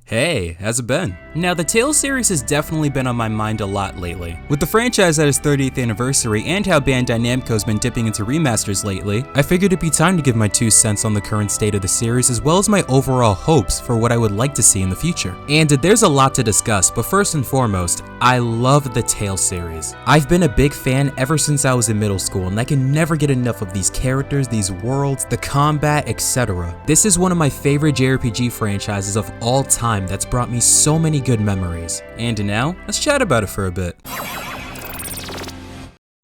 Hey, how's it been? Now, the Tales series has definitely been on my mind a lot lately. With the franchise at its 30th anniversary and how Bandai Namco has been dipping into remasters lately, I figured it'd be time to give my 2 cents on the current state of the series as well as my overall hopes for what I would like to see in the future. And there's a lot to discuss, but first and foremost, I love the Tales series. I've been a big fan ever since I was in middle school, and I can never get enough of these characters, these worlds, the combat, etc. This is one of my favorite JRPG franchises of all time that's brought me so many good memories. And now, let's chat about it for a bit.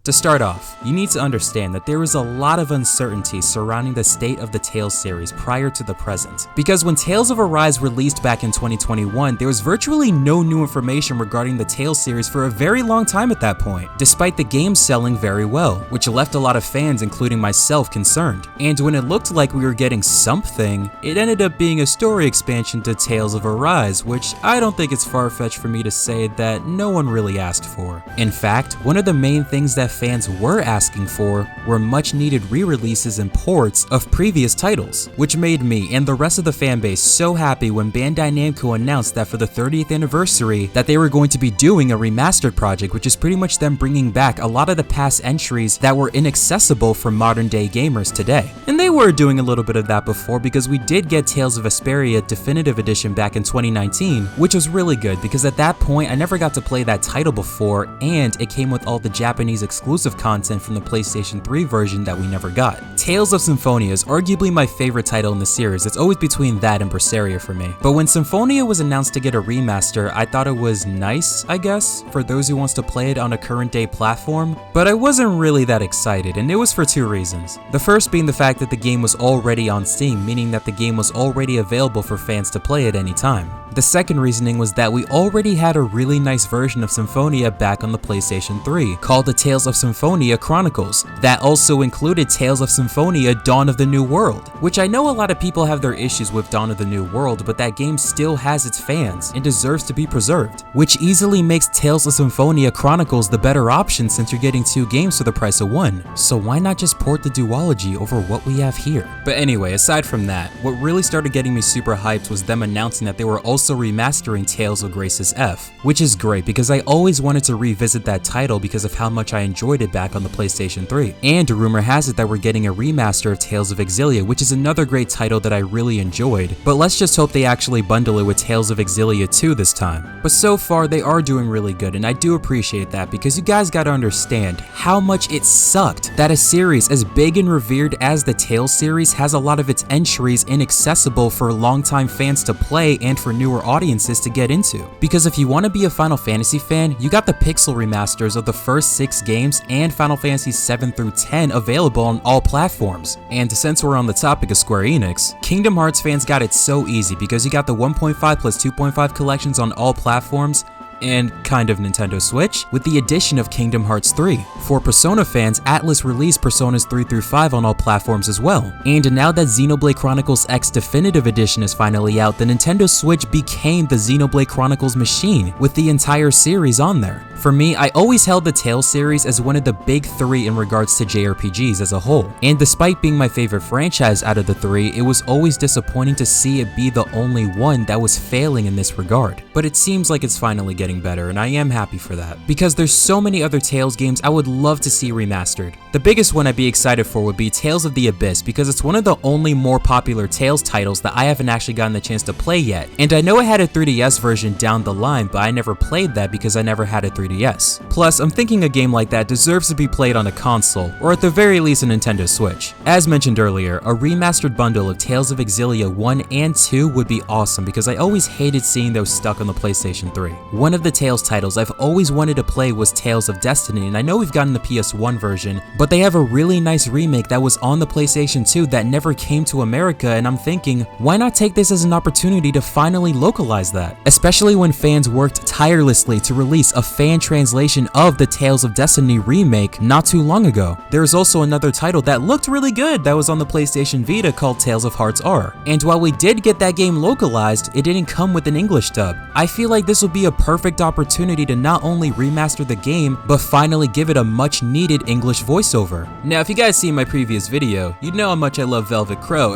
To start off, you need to understand that there was a lot of uncertainty surrounding the state of the Tales series prior to the present. Because when Tales of Arise released back in 2021, there was virtually no new information regarding the Tales series for a very long time at that point, despite the game selling very well, which left a lot of fans, including myself, concerned. And when it looked like we were getting something, it ended up being a story expansion to Tales of Arise, which I don't think it's far-fetched for me to say that no one really asked for. In fact, one of the main things that fans were asking for were much needed re-releases and ports of previous titles, which made me and the rest of the fanbase so happy when Bandai Namco announced that for the 30th anniversary that they were going to be doing a Remastered Project, which is pretty much them bringing back a lot of the past entries that were inaccessible for modern day gamers today. And they were doing a little bit of that before because we did get Tales of Vesperia Definitive Edition back in 2019, which was really good because at that point I never got to play that title before, and it came with all the Japanese exclusive content from the PlayStation 3 version that we never got. Tales of Symphonia is arguably my favorite title in the series. It's always between that and Berseria for me. But when Symphonia was announced to get a remaster, I thought it was nice, I guess, for those who wants to play it on a current day platform, but I wasn't really that excited, and it was for 2 reasons. The first being the fact that the game was already on Steam, meaning that the game was already available for fans to play at any time. The second reasoning was that we already had a really nice version of Symphonia back on the PlayStation 3, called the Tales of Symphonia Chronicles, that also included Tales of Symphonia Dawn of the New World, which I know a lot of people have their issues with Dawn of the New World, but that game still has its fans and deserves to be preserved, which easily makes Tales of Symphonia Chronicles the better option since you're getting 2 games for the price of 1, so why not just port the duology over what we have here? But anyway, aside from that, what really started getting me super hyped was them announcing that they were also remastering Tales of Graces F, which is great because I always wanted to revisit that title because of how much I enjoyed it back on the PlayStation 3. And rumor has it that we're getting a remaster of Tales of Exilia, which is another great title that I really enjoyed, but let's just hope they actually bundle it with Tales of Exilia 2 this time. But so far they are doing really good, and I do appreciate that because you guys gotta understand how much it sucked that a series as big and revered as the Tales series has a lot of its entries inaccessible for longtime fans to play and for newer audiences to get into. Because if you want to be a Final Fantasy fan, you got the pixel remasters of the first 6 games and Final Fantasy 7 through 10 available on all platforms. And since we're on the topic of Square Enix, Kingdom Hearts fans got it so easy because you got the 1.5 plus 2.5 collections on all platforms, and kind of Nintendo Switch, with the addition of Kingdom Hearts 3. For Persona fans, Atlus released Personas 3 through 5 on all platforms as well. And now that Xenoblade Chronicles X Definitive Edition is finally out, the Nintendo Switch became the Xenoblade Chronicles machine, with the entire series on there. For me, I always held the Tales series as one of the big 3 in regards to JRPGs as a whole. And despite being my favorite franchise out of the 3, it was always disappointing to see it be the only one that was failing in this regard. But it seems like it's finally getting better, and I am happy for that, because there's so many other Tales games I would love to see remastered. The biggest one I'd be excited for would be Tales of the Abyss, because it's one of the only more popular Tales titles that I haven't actually gotten the chance to play yet. And I know it had a 3DS version down the line, but I never played that because I never had a 3DS. Plus, I'm thinking a game like that deserves to be played on a console, or at the very least a Nintendo Switch. As mentioned earlier, a remastered bundle of Tales of Exilia 1 and 2 would be awesome because I always hated seeing those stuck on the PlayStation 3. One of the Tales titles I've always wanted to play was Tales of Destiny, and I know we've gotten the PS1 version, but they have a really nice remake that was on the PlayStation 2 that never came to America, and I'm thinking, why not take this as an opportunity to finally localize that? Especially when fans worked tirelessly to release a fan translation of the Tales of Destiny remake not too long ago. There's also another title that looked really good that was on the PlayStation Vita called Tales of Hearts R, and while we did get that game localized, it didn't come with an English dub. I feel like this would be a perfect perfect opportunity to not only remaster the game, but finally give it a much needed English voiceover. Now, if you guys see my previous video, you'd know how much I love Velvet Crow,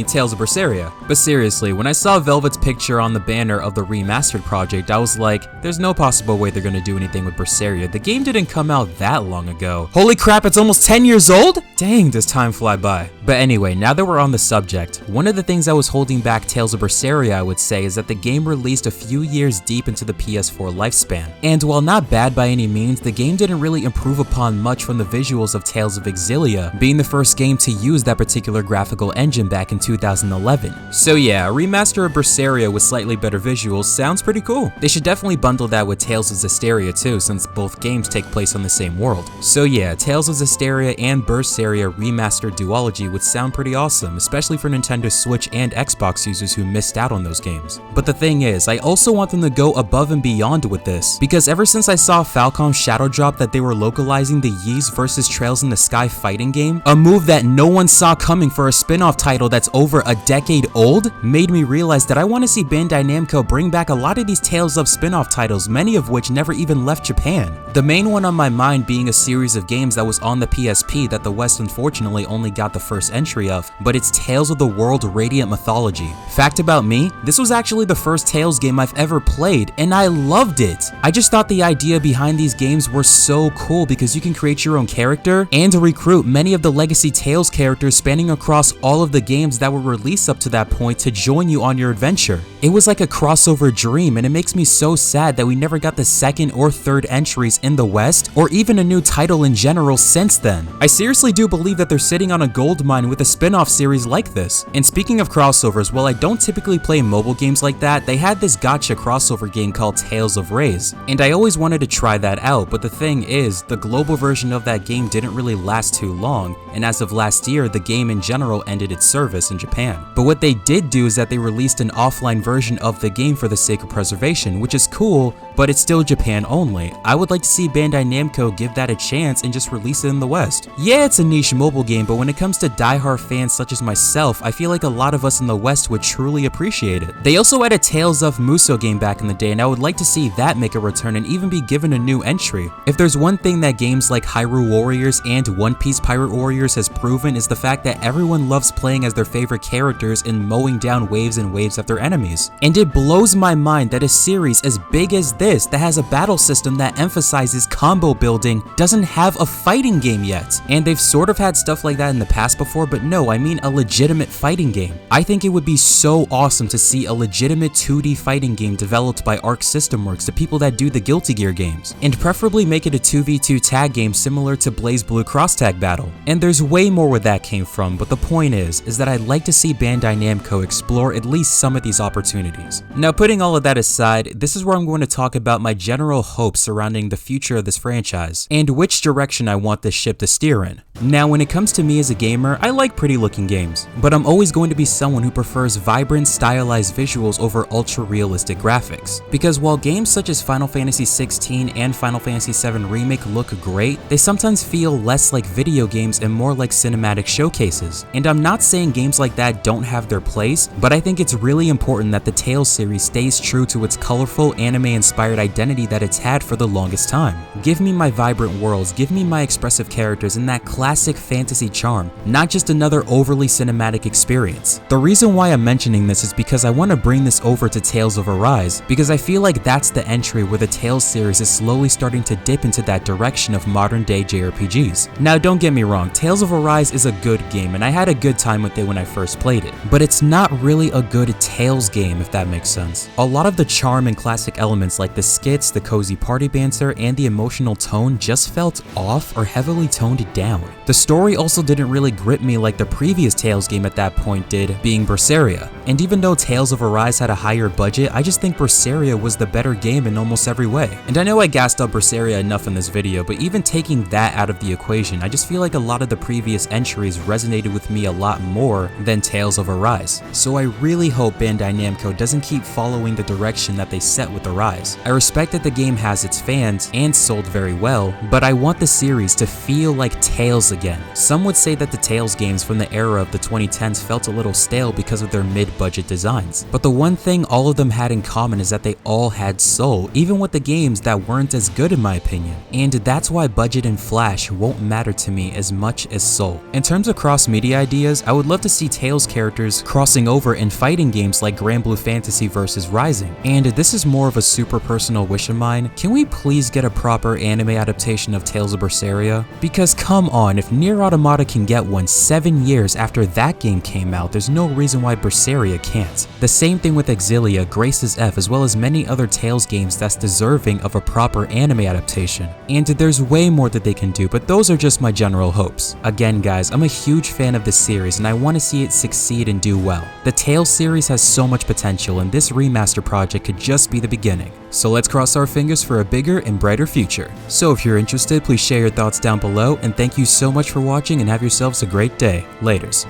Tales of Berseria. But seriously, when I saw Velvet's picture on the banner of the Remastered Project, I was like, there's no possible way they're gonna do anything with Berseria. The game didn't come out that long ago. Holy crap, it's almost 10 years old? Dang, does time fly by. But anyway, now that we're on the subject, one of the things that was holding back Tales of Berseria, I would say, is that the game released a few years deep into the PS4 lifespan. And while not bad by any means, the game didn't really improve upon much from the visuals of Tales of Exilia, being the first game to use that particular graphical engine back in 2011. So yeah, a remaster of Berseria with slightly better visuals sounds pretty cool. They should definitely bundle that with Tales of Zestiria too, since both games take place on the same world. So yeah, Tales of Zestiria and Berseria remastered duology would sound pretty awesome, especially for Nintendo Switch and Xbox users who missed out on those games. But the thing is, I also want them to go above and beyond with this, because ever since I saw Falcom's Shadow Drop that they were localizing the Ys vs Trails in the Sky fighting game, a move that no one saw coming for a spin-off title that's over a decade old, made me realize that I want to see Bandai Namco bring back a lot of these Tales of spin-off titles, many of which never even left Japan. The main one on my mind being a series of games that was on the PSP that the West unfortunately only got the first entry of, but it's Tales of the World Radiant Mythology. Fact about me, this was actually the first Tales game I've ever played, and I loved it. I just thought the idea behind these games were so cool because you can create your own character and recruit many of the legacy Tales characters spanning across all of the games that were released up to that point to join you on your adventure. It was like a crossover dream, and it makes me so sad that we never got the second or third entries in the West, or even a new title in general since then. I seriously do believe that they're sitting on a gold mine with a spin-off series like this. And speaking of crossovers, while I don't typically play mobile games like that, they had this gacha crossover game called Tales of Raise, and I always wanted to try that out, but the thing is, the global version of that game didn't really last too long, and as of last year, the game in general ended its service in Japan. But what they did do is that they released an offline version of the game for the sake of preservation, which is cool, but it's still Japan only. I would like to see Bandai Namco give that a chance and just release it in the West. Yeah, it's a niche mobile game, but when it comes to diehard fans such as myself, I feel like a lot of us in the West would truly appreciate it. They also had a Tales of Musou game back in the day, and I would like to see that make a return and even be given a new entry. If there's one thing that games like Hyrule Warriors and One Piece Pirate Warriors has proven, is the fact that everyone loves playing as their favorite characters and mowing down waves and waves of their enemies. And it blows my mind that a series as big as this, that has a battle system that emphasizes combo building, doesn't have a fighting game yet. And they've sort of had stuff like that in the past before, but no, I mean a legitimate fighting game. I think it would be so awesome to see a legitimate 2D fighting game developed by Arc System Works, the people that do the Guilty Gear games, and preferably make it a 2v2 tag game similar to BlazBlue Cross Tag Battle. And there's way more where that came from, but the point is that I'd like to see Bandai Namco explore at least some of these opportunities. Now, putting all of that aside, this is where I'm going to talk about my general hopes surrounding the future of this franchise, and which direction I want this ship to steer in. Now, when it comes to me as a gamer, I like pretty looking games, but I'm always going to be someone who prefers vibrant, stylized visuals over ultra-realistic graphics. Because while games such as Final Fantasy XVI and Final Fantasy VII Remake look great, they sometimes feel less like video games and more like cinematic showcases. And I'm not saying games like that don't have their place, but I think it's really important that the Tales series stays true to its colorful, anime-inspired identity that it's had for the longest time. Give me my vibrant worlds, give me my expressive characters, and that classic fantasy charm, not just another overly cinematic experience. The reason why I'm mentioning this is because I want to bring this over to Tales of Arise, because I feel like that's the entry where the Tales series is slowly starting to dip into that direction of modern day JRPGs. Now, don't get me wrong, Tales of Arise is a good game, and I had a good time with it when I first played it, but it's not really a good Tales game, if that makes sense. A lot of the charm and classic elements like the skits, the cozy party banter, and the emotional tone just felt off or heavily toned down. The story also didn't really grip me like the previous Tales game at that point did, being Berseria. And even though Tales of Arise had a higher budget, I just think Berseria was the better game in almost every way. And I know I gassed up Berseria enough in this video, but even taking that out of the equation, I just feel like a lot of the previous entries resonated with me a lot more than Tales of Arise. So I really hope Bandai Namco doesn't keep following the direction that they set with Arise. I respect that the game has its fans and sold very well, but I want the series to feel like Tales again. Some would say that the Tales games from the era of the 2010s felt a little stale because of their mid-budget designs, but the one thing all of them had in common is that they all had had soul, even with the games that weren't as good in my opinion. And that's why budget and flash won't matter to me as much as soul. In terms of cross-media ideas, I would love to see Tales characters crossing over in fighting games like Grand Blue Fantasy vs. Rising. And this is more of a super personal wish of mine. Can we please get a proper anime adaptation of Tales of Berseria? Because come on, if Nier Automata can get one 7 years after that game came out, there's no reason why Berseria can't. The same thing with Exilia, Grace's F, as well as many other Tales games that's deserving of a proper anime adaptation. And there's way more that they can do, but those are just my general hopes. Again guys, I'm a huge fan of this series and I want to see it succeed and do well. The Tales series has so much potential and this remaster project could just be the beginning. So let's cross our fingers for a bigger and brighter future. So if you're interested, please share your thoughts down below, and thank you so much for watching and have yourselves a great day. Laters.